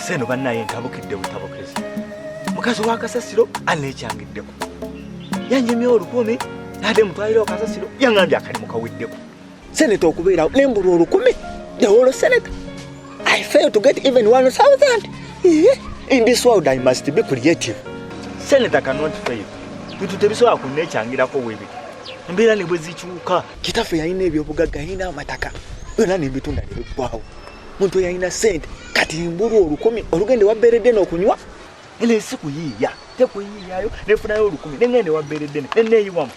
seno bannaye ntabukidde butabukezi mukazi wa Kasasiro aneekyangiddeko yanjemye olukumi nade mutwalire Kasasiro yangambye akali mukawiddeko seneta okubeerawo nembulwa olukumi jawolo seneta I fail to get even 1,000 in this world I must be creative senator cannot fail bitu tebisobola kunneekyangirako webi embeera ne bwe zikyuka kitaffe yalina ebyobugagga yalina amataka byonna nebitunda nebiggwawo muntu yalina sente kati mbulwa olukumi olugende wabbeeredde n'okunywa ene ensi kuyiiya tekuyiiyayo nefunayo olukumi nengende wabbeeredde neneeyiwamu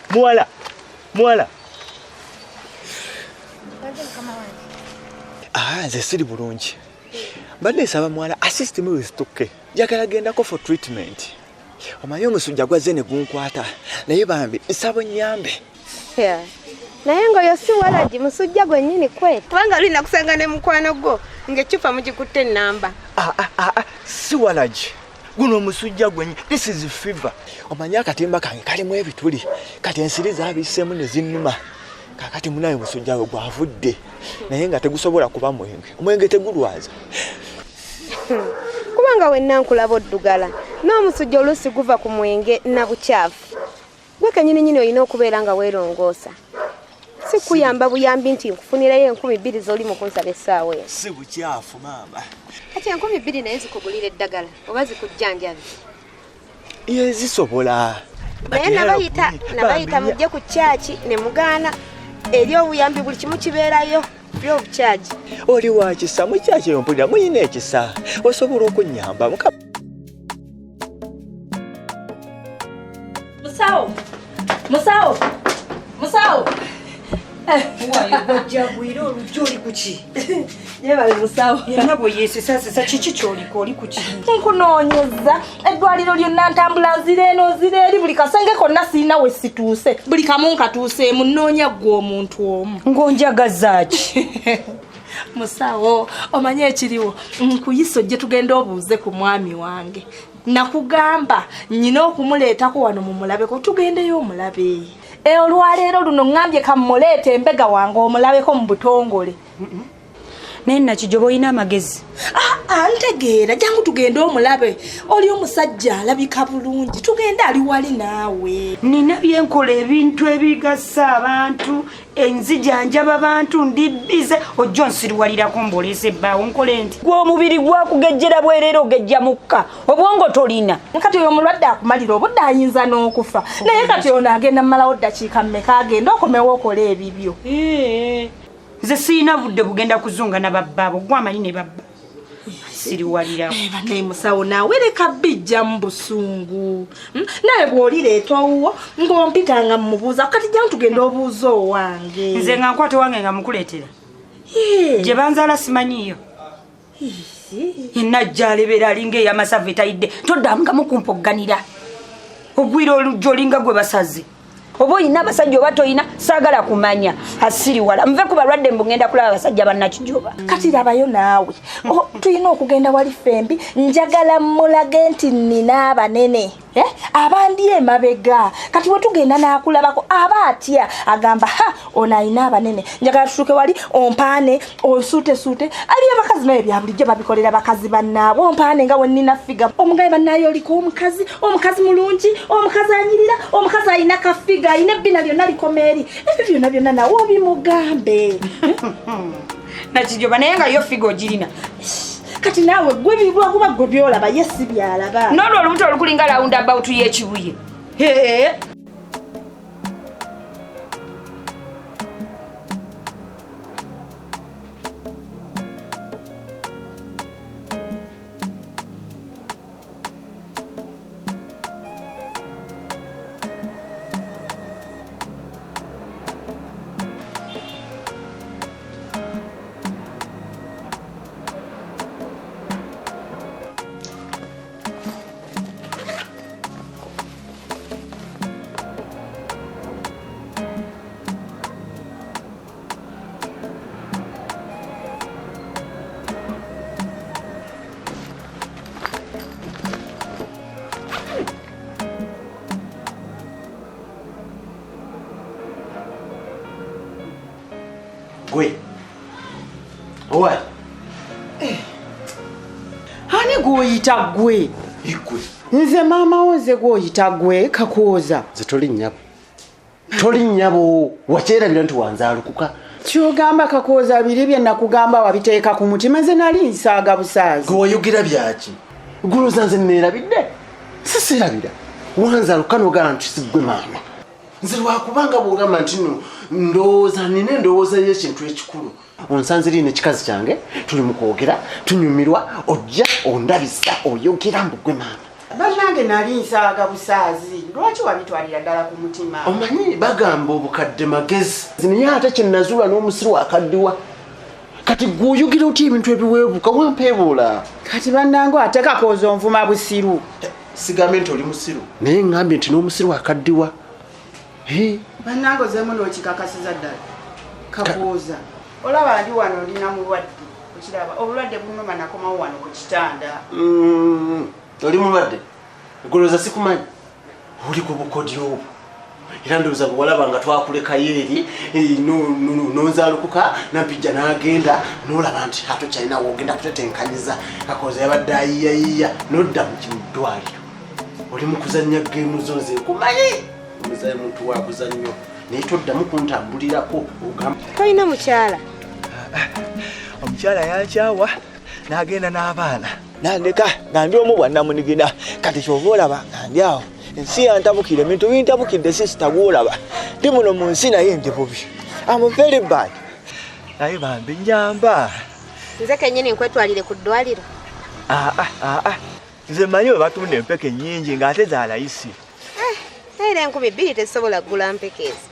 muwala nze siri bulungi mbadde nsaba muwala assist me with toke njagala gendako for treatment omanyi omusujja gwazze ne gunkwata naye bambi nsaba nnyambe naye ng'oyo si Walaji musujja gwennyini kweta kubanga oli nakusanga ne mukwano gwo ng'eccupa mugikutte ennamba si Walaji guno omusujja gwennyini this is fever omanyi akatimba kange kalimu ebituli kati ensiri zaabiseemu ne zinnuma kakati munaye musujja we gwavudde naye nga tegusobola kuba omwenge tegulwaza kubanga wenna nkulaba oddugala n'omusujja oluusi guva ku mwenge na bukyafu gwe kennyini olina okubeera nga weerongoosa si kuyamba buyambi nti nkufunirayo 2,000 z'oli mu kunsaba essaawa eyo si bukyafu maama kati 2,000 naye zikugulira eddagala oba zikujjanjabi zisobola naye nabayita mujje ku kyaki ne mugaana eri obuyambi buli kimu kibeerayo by'obukyaji oli wakisa mukyaki eyo mpulira muyina ekisa osobola okunnyamba musawo wajagwire olujja oli kuki yebale musawo era bwe yeesesasesa kiki kyoliko oli kuki nkunoonyeza eddwaliro lyonna ntambula nzira eno nzira eri buli kasenge konna sirina we situuse buli kamu nkatuuseemu nnoonya ggwe omuntu omu ng'onjagaza ki musawo omanye ekiriwo nkuyisa ojje tugenda obuuze ku mwami wange nakugamba nnyina okumuleetako wano mumulabeko tugendeyo omulabe olwaleero luno ngambye kamuleeta embega wange omulabeko mu butongole naye nakijoba olina amagezi ntegeera jangu tugende omulabe oli omusajja alabika bulungi tugende ali wali naawe nina byenkola ebintu ebigasa abantu enzijanjaba abantu ndibbize ojja onsiriwalirako mboleesa ebbaawo nkole nti gwe omubiri gwakugejjera bwereera ogejja mukka obwongo tolina kati oyo omulwadde akumalira obudde ayinza n'okufa naye kati ono agenda mmalawo ddakiika mmeka agenda okomewo okola ebibyo nze siina budde bugenda kuzunga na babbaabo gwamanyi ne babba siriwalirawo banaye musawo naawe leka bijja mu busungu naye bw'olireeta owuwo ng'ompitanga mmubuuza kati jangu tugenda obuuza owange nze nga nkwate wange nga mukuleetera gye banzaala simanyiyo yenna ajja alebera alinga ey'amasavu etayidde toddangamu kumpogganira ogwira olujja olinga gwe basaze oba olina abasajja oba toyina saagala kumanya asiriwala nve ku balwadde mbugenda kulaba abasajja bannakijoba kati labayo naawe tulina okugenda wali fembi njagala mulage nti nina abanene abandi emabega kati we tugenda n'akulabako aba atya agamba ono alina abanene njagala tutuuke wali ompaane osuutesuute ali abakazi naye bya bulijjo babikolera bakazi bannaabwe ompaane nga wenina figa omugaye bannaye oliko omukazi mulungi omukazi anyirira omukazi alina kafiga alina ebbina lyonna likomeeri ebyo byonna nawe obimugambe nakijoba naye nga yo figa ogirina kati naawe gwe bibwa kuba gwe byolaba ye si byalaba n'olwo olubuto olukulinga lawunda about y'ekibuye Gwe. Owa. oyita gwe ikwe nze maama wo nze gwoyita gwe Kakooza zetoli nnyabo toli nnyabo wakyerabira nti wanzaalukuka kyogamba Kakooza biri bye nakugamba wabiteeka ku mutima nze nali nsaaga busaazi gwe wayogera byaki gulooza nze neerabidde siseerabira wanzaaluka n'ogamba nti siggwe maama nze lwakubanga bw'ogamba nti no ndowooza nina endowooza y'ekintu ekikulu onsanze liina ekikazi kyange tuli mu kwogera tunyumirwa ojja ondabisa oyogera mbu gwe maama bannange nali nsaaga busaazi lwaki wabitwalira ddala ku mutima omanyi bagamba obukadde magezi naye ate kyenazuula n'omusiru akaddiwa kati gwe oyogera otya ebintu ebiweebuka wampeebuula kati bannange ate Kakooza onvuma busiru sigambe nti oli musiru naye ngambye nti n'omusiru akaddiwa bannange ozemu n'okikakasiza ddala Kakooza olaba ndi wano ndina mulwadde okiraba obulwadde bunoma nakomawo wano ku kitanda oli mulwadde golooza sikumanyi oli ku bukodyo obwo era ndowooza bwe walaba nga twakulekayo eri nonzaalukuka nampijja n'agenda n'olaba nti ate kyalina woogenda kutetenkanyiza Kakooza yabadde ayiyayiya n'odda mu kimuddwaliro oli mu kuzannya geemu zo nze nkumanyi omuzaye muntu wa kuzannyo naye toddamu kuntambulirako ogamba tolina mukyala omukyala yankyawa n'agenda n'abaana nandeka nga ndi omu bwannamunigina kati kyova olaba nga ndi awo ensi yantabukira ebintu bintabukidde sisita gwolaba ndi muno mu nsi naye ndi bubi am very bad naye bambi nyamba nze kennyini nkwetwalire ku ddwaliro nze manyi we batunda empeke nnyingi ng'ate za layisi era 2,000 tesobola kugula mpeke ezo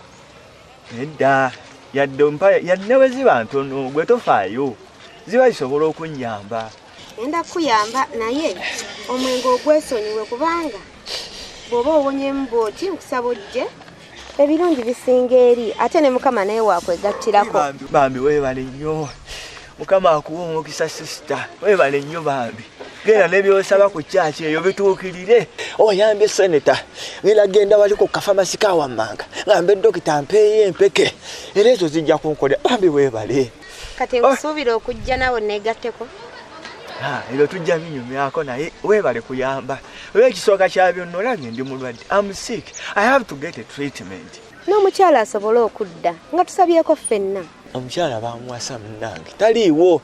nedda yadde we ziba ntono gwe tofaayo ziba zisobola okunnyamba enda kuyamba naye omwenge ogwesonyiwe kubanga bw'oba owonyemu bw'oti nkusaba ojje ebirungi bisinga eri ate ne mukama naye wakwegattirako bambi weebale nnyo mukama akuwa omukisa sisita weebale nnyo bambi genda n'ebyosaba ku kyaki eyo bituukirire oyambye seneta ngenda genda wali ku kafamasi kawammanga ngambe dokita mpeeyo empeke era ezo zijja kunkolera bambi weebale kati nkusuubira okujja nawe neegatteko ebyo tujja binyumyako naye weebale kuyamba oba ekisooka kya byonna olabye ndi mulwadde am sick I have to get a treatment n'omukyala asobole okudda nga tusabyeko ffenna omukyala bamuwasa munnange taliiwo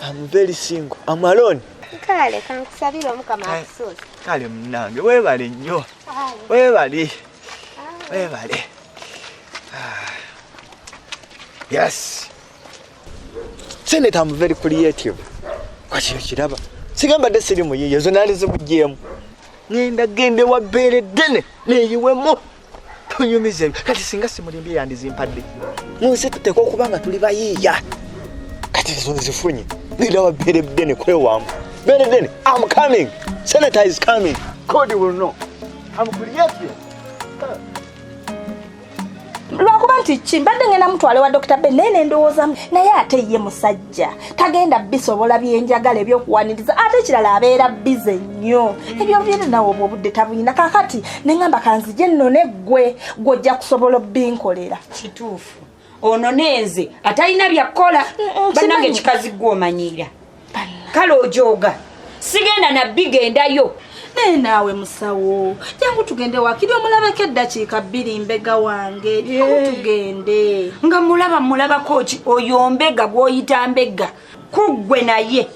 am very single am alone kale kankusabira omukama akusuuza kale munnange weebale nnyo weebale yes senator am very creative kwaki okiraba sigambadde siri muyiye ezo nali zimugjeemu ngenda gende wabbeere ddene neeyiwemu tonyumiza ebyo kati singa simulimbye yandizimpadde munsi tuteeka okuba nga tuli bayiiya kati ezo nzifunye ngenda wabbeere ddene kwewamu beere ddene I'm coming senator is coming God will know I'm creative lwakuba nti ki mbadde ngenda mutwale wa Dr. Ben naye ndowooza naye ate ye musajja tagenda bisobola byenjagala ebyokuwaniriza ate kirala abeera bize nnyo ebyo byene nawe obwo obudde tabuyina kakati neŋŋamba kanzije nno neggwe gw'ojja kusobola obbinkolera kituufu ono nenze atalina byakkola bannange ekikazi gw'omanyiira kale ojooga sigenda nabbi gendayo naye naawe musawo jangu tugende wakiri omulabako eddakiika 2 mbega wange tugende nga mulabako ki oyo mbega gw'oyita mbega kuggwe naye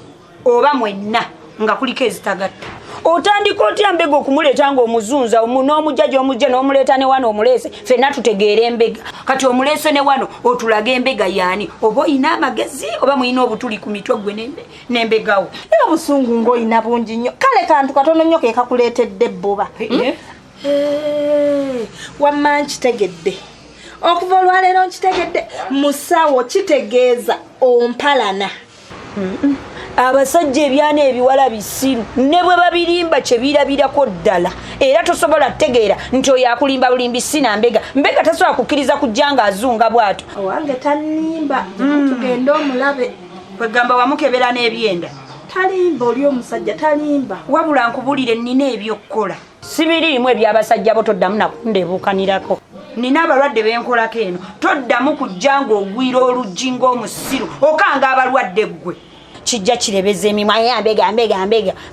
oba mwenna nga kuliko ezitagatta otandika otya mbega okumuleeta ng'omuzunza n'omujja gy'omujja n'omuleeta ne wano omuleese ffenna tutegeera embega kati omuleese ne wano otulaga embega yaani oba oyina amagezi oba muyina obutuli ku mitwe gwe n'embegawo era obusungu ng'oyina bungi nnyo kale kantu katono nnyo ke kakuleetedde ebbuba wamma nkitegedde okuva olwaleero nkitegedde musawo kitegeeza ompalana abasajja ebyana ebiwala bisiru ne bwe babirimba kye birabirako ddala era tosobola kutegeera nti oyo akulimba bulimbi sina mbega tasobola kukkiriza kujja nga azunga bw'ato owange tanimba tugende omulabe kwegamba wamukebera n'ebyenda talimba oli omusajja talimba wabula nkubulire nnina ebyokkola sibiriimu ebyabasajja bo toddamu nakundebuukanirako nina abalwadde benkolako eno toddamu kujja ng'ogwira oluggi ng'omusiru okanga abalwadde ggwe kijja kirebeza emimwa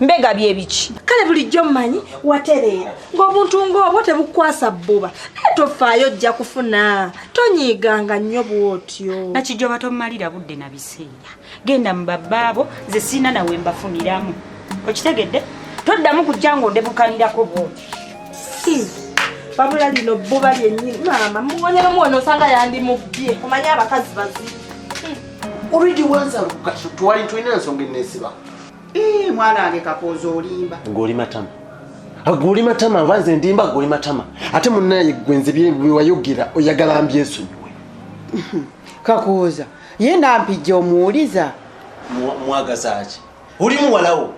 mbega byebiki kale bulijjo mmanyi watereera ng'obuntu ng'obwo tebukwasa bbuba naye tofaayo ojja kufuna tonyiiganga nnyo bw'otyo nakijjoba tomalira budde na biseera genda mu babbaabo ze siina nawe mbafuniramu okitegedde toddamu kujja ng'ondebukanirako bwoti wabula lino bbuba lyennyini maama muwonye nomuwona osanga yandimubbye omanye abakazi bazibu olwidi wanzalo kati twali tulina ensonga enneesiba mwana wange Kakooza olimba ng'oli matama guli matama nvanze ndimba guli matama ate munnaye gwenze byewayogera oyagala mbyesonyiwe Kakooza ye nampijja omuwuliza mwagaza ki oli muwalawo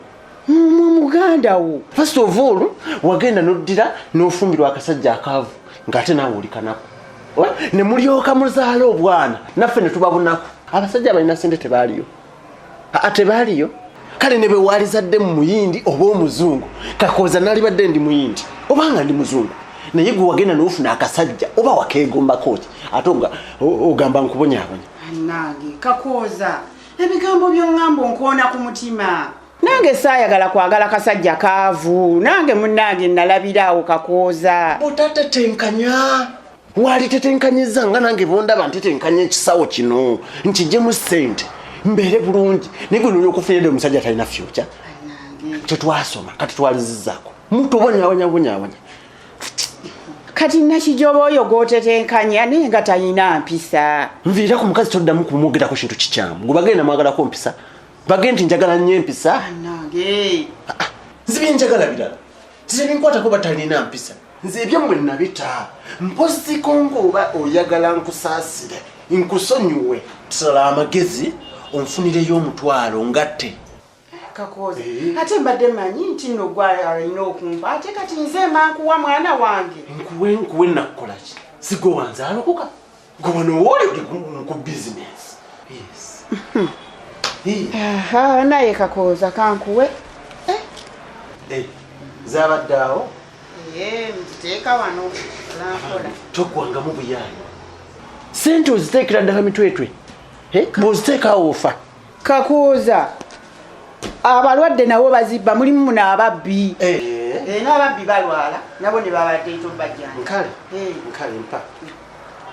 muganda wo first of all wagenda noddira n'ofumbirwa akasajja akaavu ng'ate naawe oli kanaku ne mulyoka muzaala obwana naffe ne tubabunaku abasajja abalina sente tebaaliyo tebaaliyo kale ne bewaalizadde mu muyindi oba omuzungu Kakooza nalibadde ndi muyindi obanga ndi muzungu naye gwe wagenda n'ofuna akasajja oba wakeegombako ki ate ogamba nkubonyaabonya nange Kakooza ebigambo by'oŋŋamba onkoona ku mutima nange saayagala kwagala kasajja kaavu nange munnange nalabiraawo Kakooza otatetenkanya wali tetenkanyiza nga nange bondaba ntetenkanya ekisawo kino nkijjemu ssente mbeere bulungi naye gwe nolyokufunidde omusajja talina fyuca tetwasoma kati twalizizzaako muntu obonyabonyabonya kati nakijoba oyo g'otetenkanya naye nga talina mpisa nviira ku mukazi toddamu kumwogerako kintu kikyamu gwe bagenda mwagalako mpisa bagende nti njagala nnyo empisa nange nze byenjagala birala nze binkwatako batalina mpisa nze ebyammwe nabita mpoziko ng'oba oyagala nkusaasire nkusonyiwe tusala amagezi onfunireyo omutwalo ngatte Kakooza ate mbadde manyi nti nno gwalina okumpa ate kati nze mankuwa mwana wange nkuwe nakkola ki sigwe wanzaalokoka gwe wano wooli ku bizinesi naye Kakooza kankuwe zabadde awo nziteeka wano lankola togwangamu buyaayi sente oziteekera ddala mitwetwe bw'oziteekaawo ofa Kakooza abalwadde nabo bazibba mulimu muno ababbi n'ababbi balwala nabo ne babadde tobajjanja nkale mpa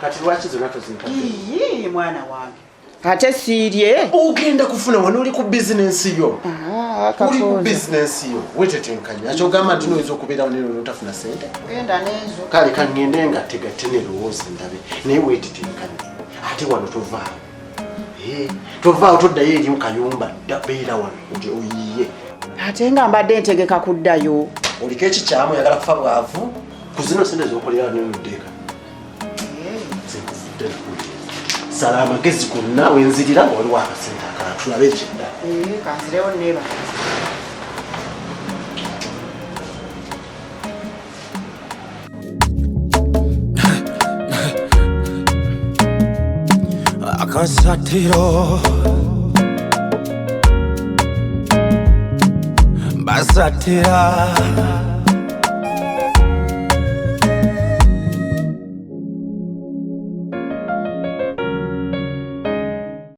kati lwaki zonna tozintadde mwana wange ate siirye ogenda kufuna wano oli ku bizinensi yo oli ku bizinensi yo wetetenkanya akyogamba nti noyinza okubeerawo nero notafuna sente genda nezo kale kaŋŋende nga tegatte nerowooza ndabe naye wetetenkanya ate wano tovaawo toddayo eri mukayumba beera wano nti oyiye ate nga mbadde ntegeka kuddayo oliko ekikyamu oyagala kufa bwavu ku zino sente zokolera nenoddeeka sala amagezi gonna wenzirira waliwo akasente akala tulabe ekyedda kanzirewo neba AKASATTIRO basatira